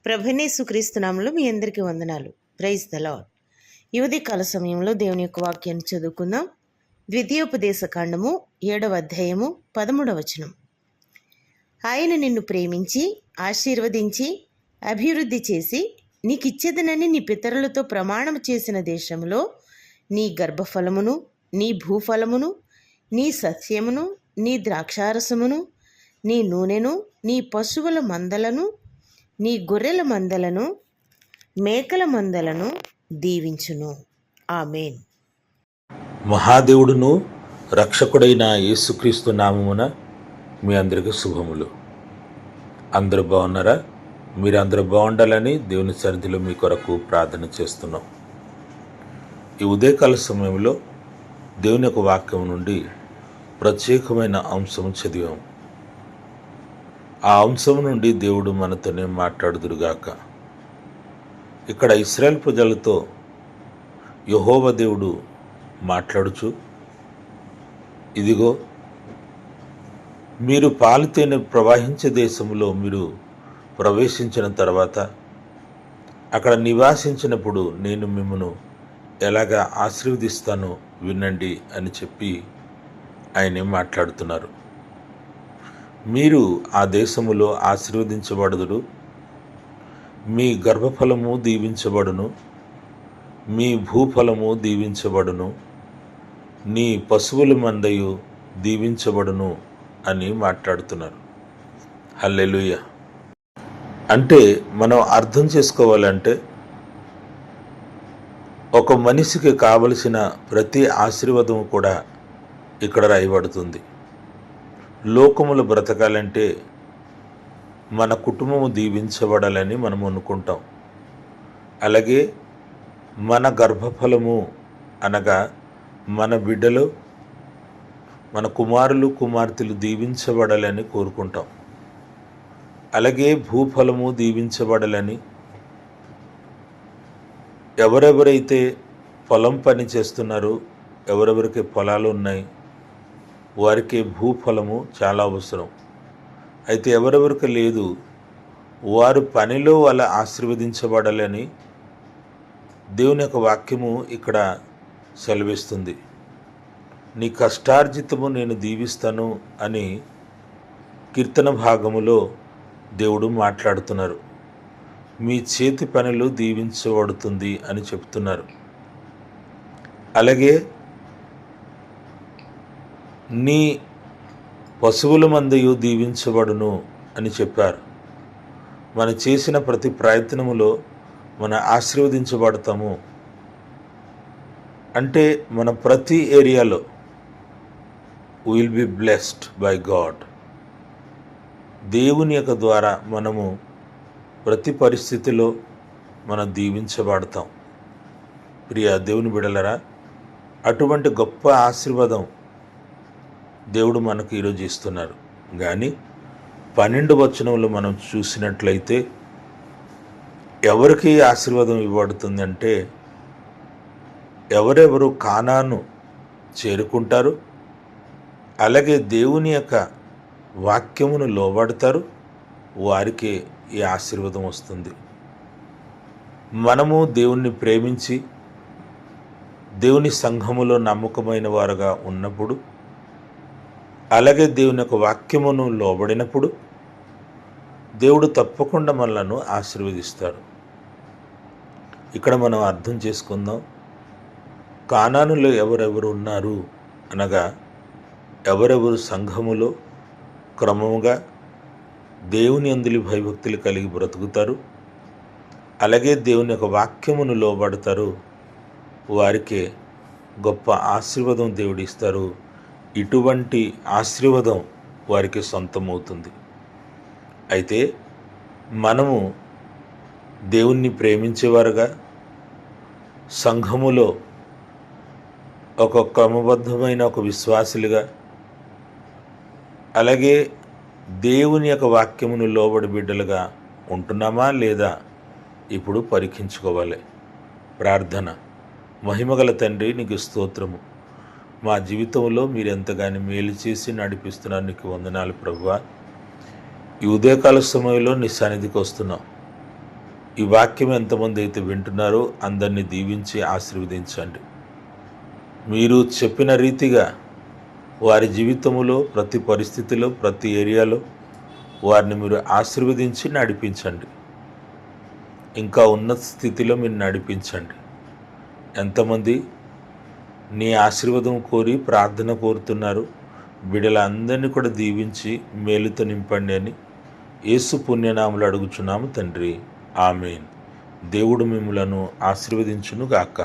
ప్రభునేసుక్రీస్తు నామములో మీ అందరికీ వందనాలు. Praise the lord. ఈ ఉదయకాల సమయంలో దేవుని యొక్క వాక్యాన్ని చదువుకుందాం. ద్వితీయోపదేశ కాండము 7వ అధ్యాయము 13వ వచనం. ఆయన నిన్ను ప్రేమించి ఆశీర్వదించి అభివృద్ధి చేసి నీకిచ్చేదనని నీ పితరులతో ప్రమాణం చేసిన దేశంలో నీ గర్భఫలమును, నీ భూఫలమును, నీ సస్యమును, నీ ద్రాక్షారసమును, నీ నూనెను, నీ పశువుల మందలను, నీ గొర్రెల మందలను, మేకల మందలను దీవించును. ఆమేన్. మహాదేవుడును రక్షకుడైన యేసుక్రీస్తు నామమున మీ అందరికీ శుభములు. అందరూ బాగున్నారా? మీరందరూ బాగుండాలని దేవుని సన్నిధిలో మీ కొరకు ప్రార్థన చేస్తున్నాం. ఈ ఉదయకాల సమయంలో దేవుని యొక్క వాక్యం నుండి ప్రత్యేకమైన అంశం చదివాం. ఆ అంశం నుండి దేవుడు మనతోనే మాట్లాడుదురుగాక. ఇక్కడ ఇశ్రాయేలు ప్రజలతో యెహోవా దేవుడు మాట్లాడుచు, ఇదిగో మీరు పాలు తేనె ప్రవహించే దేశంలో మీరు ప్రవేశించిన తర్వాత అక్కడ నివాసించినప్పుడు నేను మిమ్మను ఎలాగా ఆశీర్వదిస్తానో వినండి అని చెప్పి ఆయనే మాట్లాడుతున్నారు. మీరు ఆ దేశములో ఆశీర్వదించబడుదురు, మీ గర్భఫలము దీవించబడును, మీ భూఫలము దీవించబడును, నీ పశువుల మందయు దీవించబడును అని మాట్లాడుతున్నారు. హల్లెలూయా. అంటే మనం అర్థం చేసుకోవాలంటే ఒక మనిషికి కావలసిన ప్రతి ఆశీర్వాదం కూడా ఇక్కడ రాయబడుతుంది. లోకములు బ్రతకాలంటే మన కుటుంబము దీవించబడాలని మనం అనుకుంటాం. అలాగే మన గర్భఫలము అనగా మన బిడ్డలు, మన కుమారులు కుమార్తెలు దీవించబడాలని కోరుకుంటాం. అలాగే భూఫలము దీవించబడాలని, ఎవరెవరైతే పొలం పని చేస్తున్నారో, ఎవరెవరికి పొలాలు ఉన్నాయి వారికి భూఫలము చాలా అవసరం. అయితే ఎవరెవరికి లేదు వారు పనిలో వాళ్ళ ఆశీర్వదించబడాలని దేవుని యొక్క వాక్యము ఇక్కడ సెలవిస్తుంది. నీ కష్టార్జితము నేను దీవిస్తాను అని కీర్తన భాగములో దేవుడు మాట్లాడుతున్నారు. మీ చేతి పనులు దీవించబడుతుంది అని చెప్తున్నారు. అలాగే నీ పశువుల మందయు దీవించబడును అని చెప్పారు. మనం చేసిన ప్రతి ప్రయత్నములో మనం ఆశీర్వదించబడతాము. అంటే మన ప్రతి ఏరియాలో will be blessed by God. దేవుని యొక్క ద్వారా మనము ప్రతి పరిస్థితిలో మనం దీవించబడతాం. ప్రియ దేవుని బిడ్డలారా, అటువంటి గొప్ప ఆశీర్వాదం దేవుడు మనకు ఈరోజు ఇస్తున్నారు. కానీ 12 వచనంలో మనం చూసినట్లయితే ఎవరికి ఆశీర్వాదం ఇవ్వబడుతుంది అంటే, ఎవరెవరు కానాను చేరుకుంటారు, అలాగే దేవుని యొక్క వాక్యమును లోబడతారు, వారికే ఈ ఆశీర్వాదం వస్తుంది. మనము దేవుణ్ణి ప్రేమించి దేవుని సంఘములో నమ్మకమైన వారుగా ఉన్నప్పుడు, అలాగే దేవుని యొక్క వాక్యమును లోబడినప్పుడు దేవుడు తప్పకుండా మనలను ఆశీర్వదిస్తాడు. ఇక్కడ మనం అర్థం చేసుకుందాం. కానానులో ఎవరెవరు ఉన్నారు అనగా, ఎవరెవరు సంఘములో క్రమముగా దేవుని యందు భయభక్తులు కలిగి బ్రతుకుతారు, అలాగే దేవుని యొక్క వాక్యమును లోబడతారు, వారికే గొప్ప ఆశీర్వాదం దేవుడు ఇస్తారు. ఇటువంటి ఆశీర్వాదం వారికి సొంతమవుతుంది. అయితే మనము దేవుణ్ణి ప్రేమించేవారుగా, సంఘములో ఒక క్రమబద్ధమైన ఒక విశ్వాసులుగా, అలాగే దేవుని యొక్క వాక్యమును లోబడి బిడ్డలుగా ఉంటున్నామా లేదా ఇప్పుడు పరీక్షించుకోవాలి. ప్రార్థన. మహిమగల తండ్రి, నీకు స్తోత్రము. మా జీవితంలో మీరు ఎంతగానో మేలు చేసి నడిపిస్తున్నారు. నీకు వందనాలు ప్రభువా. ఈ ఉదయకాల సమయంలో నీ సన్నిధికి వస్తున్నాం. ఈ వాక్యం ఎంతమంది అయితే వింటున్నారో అందరినీ దీవించి ఆశీర్వదించండి. మీరు చెప్పిన రీతిగా వారి జీవితంలో ప్రతి పరిస్థితిలో ప్రతి ఏరియాలో వారిని మీరు ఆశీర్వదించి నడిపించండి. ఇంకా ఉన్నత స్థితిలో మీరు నడిపించండి. ఎంతమంది నీ ఆశీర్వాదం కోరి ప్రార్థన కోరుతున్నారు, బిడ్డలందరినీ కూడా దీవించి మేలుతో నింపండి అని యేసు పుణ్యనామలు అడుగుచున్నాము తండ్రి. ఆమేన్. దేవుడు మిమ్ములను ఆశీర్వదించును గాక.